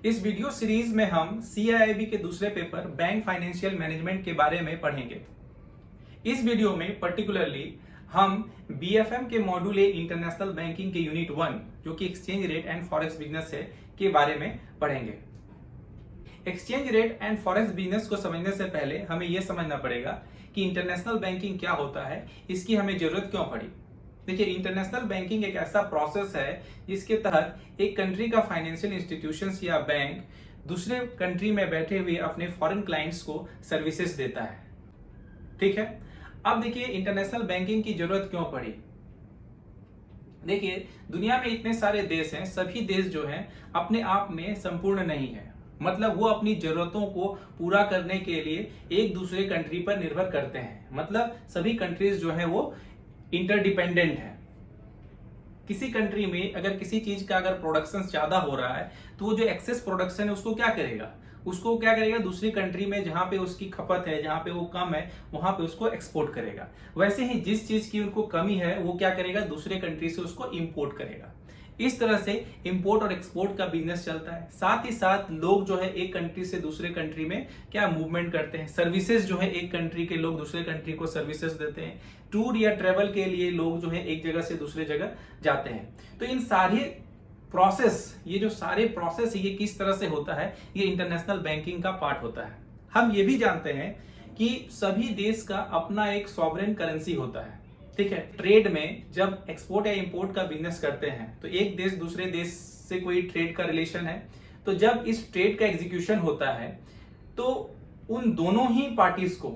इस video series में हम CIIB के दूसरे पेपर बैंक फाइनेंशियल मैनेजमेंट के बारे में पढ़ेंगे। इस वीडियो में पर्टिकुलरली हम BFM के मॉड्यूल ए इंटरनेशनल बैंकिंग के यूनिट 1 जो कि exchange rate and forex business है के बारे में पढ़ेंगे। Exchange rate and forex business को समझने से पहले हमें यह समझना पड़ेगा कि इंटरनेशनल बैंकिंग क्या होता है, इसकी हमें जरूरत क्यों पड़ी। देखिए, इंटरनेशनल बैंकिंग एक ऐसा प्रोसेस है जिसके तहत एक कंट्री का फाइनेंशियल इंस्टीट्यूशंस या बैंक दूसरे कंट्री में बैठे हुए अपने फॉरेन क्लाइंट्स को सर्विसेज देता है। ठीक है, अब देखिए इंटरनेशनल बैंकिंग की जरूरत क्यों पड़ी। देखिए, दुनिया में इतने सारे देश हैं, सभी देश जो हैं अपने आप में संपूर्ण नहीं है, मतलब वो अपनी जरूरतों को पूरा करने के लिए एक दूसरे कंट्री पर निर्भर करते हैं। मतलब सभी कंट्रीज जो है वो इंटरडिपेंडेंट है। किसी कंट्री में अगर किसी चीज का अगर प्रोडक्शन ज्यादा हो रहा है तो वो जो एक्सेस प्रोडक्शन है उसको क्या करेगा, दूसरी कंट्री में जहां पे उसकी खपत है, जहां पे वो कम है, वहां पे उसको एक्सपोर्ट करेगा। वैसे ही जिस चीज की उनको कमी है वो क्या करेगा, दूसरे कंट्री से उसको इंपोर्ट करेगा। इस तरह से इंपोर्ट और एक्सपोर्ट का बिजनेस चलता है। साथ ही साथ लोग जो है एक कंट्री से दूसरे कंट्री में क्या मूवमेंट करते हैं, सर्विसेज जो है एक कंट्री के लोग दूसरे कंट्री को सर्विसेज देते हैं। टूर या ट्रेवल के लिए लोग जो है एक जगह से दूसरे जगह जाते हैं। तो इन सारे प्रोसेस, ये जो सारे प्रोसेस ये किस तरह से होता है, ये इंटरनेशनल बैंकिंग का पार्ट होता है। हम ये भी जानते हैं कि सभी देश का अपना एक सॉवरेन करेंसी होता है। ठीक है, ट्रेड में जब एक्सपोर्ट या इंपोर्ट का बिजनेस करते हैं तो एक देश दूसरे देश से कोई ट्रेड का रिलेशन है, तो जब इस ट्रेड का एग्जीक्यूशन होता है तो उन दोनों ही पार्टीज को,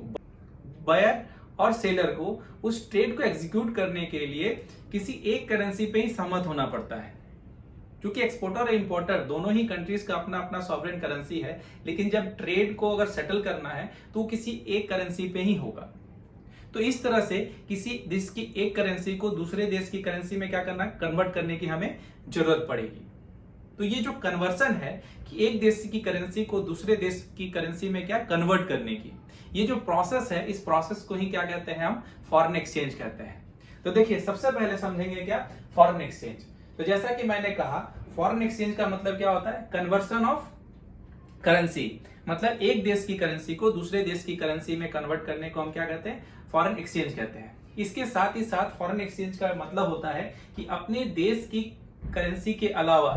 बायर और सेलर को, उस ट्रेड को एग्जीक्यूट करने के लिए किसी एक करेंसी पे ही सहमत होना पड़ता है। क्योंकि एक्सपोर्टर और इंपोर्टर दोनों ही कंट्रीज का अपना अपना सॉवरेन करेंसी है, लेकिन जब ट्रेड को अगर सेटल करना है तो किसी एक करेंसी पे ही होगा। तो इस तरह से किसी देश की एक करेंसी को दूसरे देश की करेंसी में क्या करना, कन्वर्ट करने की हमें जरूरत पड़ेगी। तो ये जो कन्वर्सन है कि एक देश की करेंसी को दूसरे देश की करेंसी में क्या कन्वर्ट करने की, ये जो प्रोसेस है, इस प्रोसेस को ही क्या कहते हैं, हम फॉरेन एक्सचेंज कहते हैं। तो देखिए, सबसे पहले समझेंगे क्या फॉरेन एक्सचेंज। तो जैसा कि मैंने कहा, फॉरेन एक्सचेंज का मतलब क्या होता है, कन्वर्सन ऑफ करेंसी। मतलब एक देश की करेंसी को दूसरे देश की करेंसी में कन्वर्ट करने को हम क्या कहते हैं, फॉरेन एक्सचेंज कहते हैं। इसके साथ ही साथ फॉरेन एक्सचेंज का मतलब होता है कि अपने देश की करेंसी के अलावा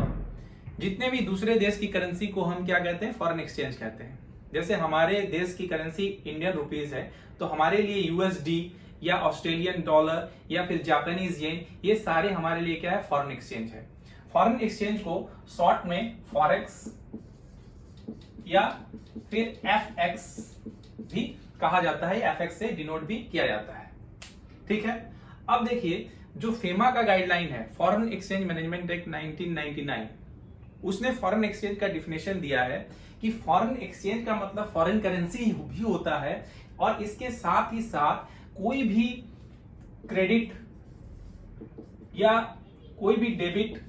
जितने भी दूसरे देश की करेंसी को हम क्या कहते हैं, फॉरेन एक्सचेंज कहते हैं। जैसे हमारे देश की करेंसी इंडियन रुपीज है, तो हमारे लिए USD या ऑस्ट्रेलियन डॉलर या फिर जापानीज येन, ये सारे हमारे लिए क्या है, फॉरेन एक्सचेंज है। फॉरेन एक्सचेंज को शॉर्ट में फॉरेक्स या फिर FX भी कहा जाता है, FX से डिनोट भी किया जाता है। ठीक है, अब देखिए जो फेमा का गाइडलाइन है, फॉरेन एक्सचेंज मैनेजमेंट एक्ट 1999, उसने फॉरेन एक्सचेंज का डिफिनेशन दिया है कि फॉरेन एक्सचेंज का मतलब फॉरेन करेंसी भी होता है, और इसके साथ ही साथ कोई भी क्रेडिट या कोई भी डेबिट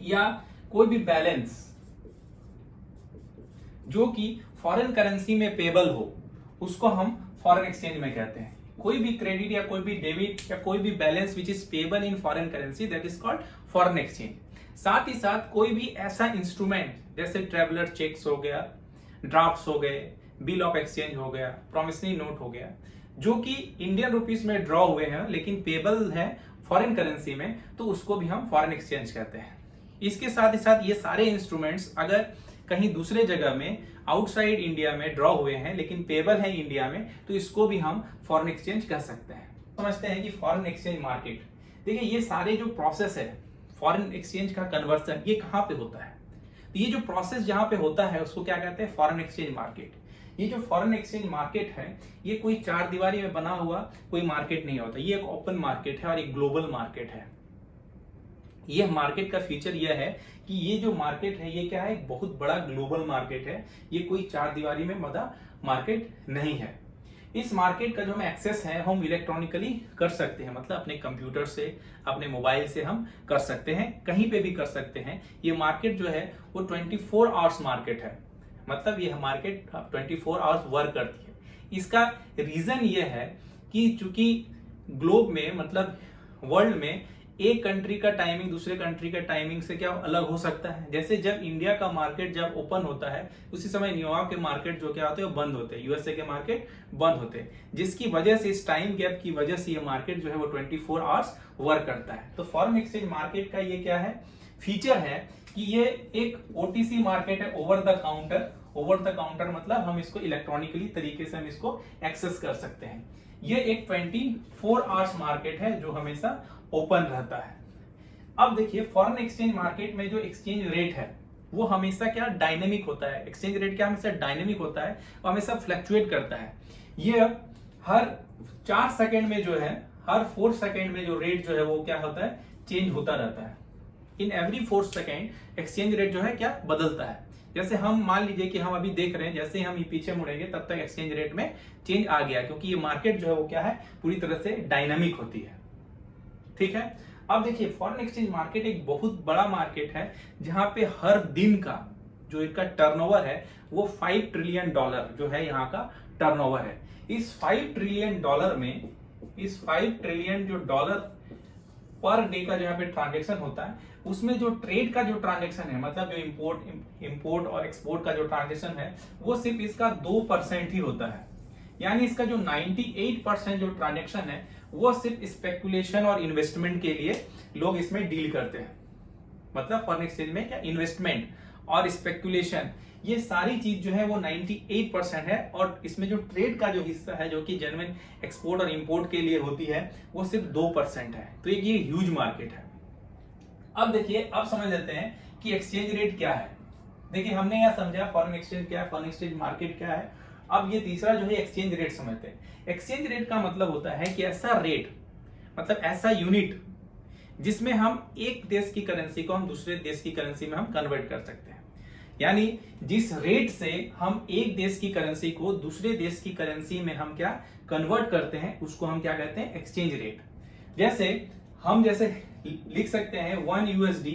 या कोई भी बैलेंस जो कि फॉरेन करेंसी में पेबल हो, उसको हम फॉरेन एक्सचेंज में कहते हैं। कोई भी क्रेडिट या कोई भी डेबिट या कोई भी balance which is payable in foreign currency, that is called foreign exchange. साथ ही साथ कोई भी ऐसा इंस्ट्रूमेंट जैसे ट्रेवलर चेक्स हो गया, ड्राफ्ट्स हो गए, बिल ऑफ एक्सचेंज हो गया, प्रोमिसरी नोट हो गया, जो कि इंडियन रुपीज में ड्रॉ हुए हैं लेकिन पेबल है फॉरेन करेंसी में, तो उसको भी हम फॉरेन एक्सचेंज कहते हैं। इसके साथ ही साथ ये सारे इंस्ट्रूमेंट्स अगर कहीं दूसरे जगह में आउटसाइड इंडिया में ड्रॉ हुए हैं लेकिन पेबल है इंडिया में, तो इसको भी हम फॉरेन एक्सचेंज कह सकते हैं। समझते हैं कि फॉरेन एक्सचेंज मार्केट, देखिए ये सारे जो प्रोसेस है फॉरेन एक्सचेंज का कन्वर्सन, ये कहां पे होता है, तो ये जो प्रोसेस जहां पे होता है उसको क्या कहते हैं, फॉरेन एक्सचेंज मार्केट। ये जो फॉरेन एक्सचेंज मार्केट है, ये कोई चार दीवारी में बना हुआ कोई मार्केट नहीं होता, ये एक ओपन मार्केट है और एक ग्लोबल मार्केट है। यह मार्केट का फीचर यह है कि ये जो मार्केट है ये क्या है, एक बहुत बड़ा ग्लोबल मार्केट है, ये कोई चार दीवारी में बंधा मार्केट नहीं है। इस मार्केट का जो हम एक्सेस है हम इलेक्ट्रॉनिकली कर सकते हैं, मतलब अपने कंप्यूटर से, अपने मोबाइल से हम कर सकते हैं, कहीं पे भी कर सकते हैं। ये मार्केट जो है वो 24 आवर्स मार्केट है, मतलब ये मार्केट 24 आवर्स वर्क करती है। इसका रीजन ये है कि चूंकि ग्लोब में, मतलब वर्ल्ड में एक कंट्री का टाइमिंग दूसरे कंट्री का टाइमिंग से क्या अलग हो सकता है। जैसे जब इंडिया का मार्केट जब ओपन होता है उसी समय न्यूयॉर्क के मार्केट जो क्या होते हैं बंद होते हैं, यूएसए के मार्केट बंद होते हैं, जिसकी वजह से इस टाइम गैप की वजह से ये मार्केट जो है वो 24 आवर्स वर्क करता है। तो फॉरेन एक्सचेंज मार्केट का ये क्या है, फीचर है कि ये एक ओटीसी मार्केट है, over the counter. Over the counter मतलब हम इसको इलेक्ट्रॉनिकली तरीके से हम इसको एक्सेस कर सकते हैं। ये एक 24 आवर्स मार्केट है जो हमेशा ओपन रहता है। अब देखिए फॉरेन एक्सचेंज मार्केट में जो एक्सचेंज रेट है वो हमेशा क्या डायनेमिक होता है। एक्सचेंज रेट क्या हमेशा डायनेमिक होता है और हमेशा फ्लक्चुएट करता है। ये हर 4 सेकंड में जो है, हर 4 सेकंड में जो रेट जो है वो क्या होता है, चेंज होता रहता है। In every 4 second exchange rate जो है क्या बदलता है। जैसे हम मान लीजिए कि हम अभी देख रहे हैं, जैसे हम ये पीछे मुड़ेंगे तब तक एक्सचेंज रेट में चेंज आ गया, क्योंकि ये मार्केट जो है वो क्या है, पूरी तरह से डायनामिक होती है। ठीक है। अब देखिए फॉरेन एक्सचेंज मार्केट एक बहुत बड़ा मार्केट है जहां पे हर दिन का जो इसका टर्नओवर है वो $5 ट्रिलियन जो है यहाँ का टर्नओवर है। इस $5 ट्रिलियन में, इस $5 ट्रिलियन जो डॉलर पर डे का जो यहाँ पे ट्रांजेक्शन होता है उसमें जो ट्रेड का जो ट्रांजेक्शन है, मतलब जो इंपोर्ट और एक्सपोर्ट का जो ट्रांजेक्शन है वो सिर्फ इसका 2% ही होता है। यानी इसका जो 98% जो ट्रांजेक्शन है वो सिर्फ स्पेकुलेशन और इन्वेस्टमेंट के लिए लोग इसमें डील करते हैं। मतलब फॉरेन एक्सचेंज में क्या इन्वेस्टमेंट और स्पेकुलेशन ये सारी चीज जो है वो 98% है, और इसमें जो ट्रेड का जो हिस्सा है जो कि जेन्युइन एक्सपोर्ट और इंपोर्ट के लिए होती है वो सिर्फ 2% है। तो ये ह्यूज मार्केट है। अब देखिए, अब समझ लेते हैं कि एक्सचेंज रेट क्या है। देखिए हमने यह समझा फॉरेन एक्सचेंज क्या है, फॉरेन एक्सचेंज मार्केट क्या है। अब ये तीसरा जो है एक्सचेंज रेट समझते हैं। एक्सचेंज रेट का मतलब होता है कि ऐसा रेट, मतलब ऐसा यूनिट जिसमें हम एक देश की करेंसी को हम दूसरे देश की करेंसी में हम कन्वर्ट कर सकते हैं। यानी जिस रेट से हम एक देश की करेंसी को दूसरे देश की करेंसी में हम क्या कन्वर्ट करते हैं उसको हम क्या कहते हैं, एक्सचेंज रेट। जैसे हम लिख सकते हैं 1 USD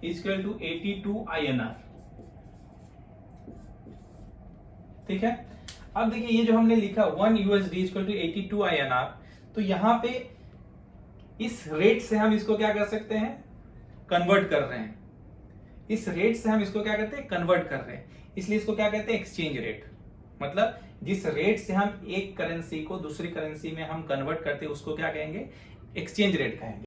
इक्वल टू 82 INR। ठीक है। अब देखिए ये जो हमने लिखा 1 USD इक्वल टू 82 INR, तो यहां पे इस रेट से हम इसको क्या कर सकते हैं, कन्वर्ट कर रहे हैं। इस रेट से हम इसको क्या कहते हैं, कन्वर्ट कर रहे हैं, इसलिए इसको क्या कहते हैं, एक्सचेंज रेट। मतलब जिस रेट से हम एक करेंसी को दूसरी करेंसी में हम कन्वर्ट करते हैं उसको क्या कहेंगे, एक्सचेंज रेट कहेंगे।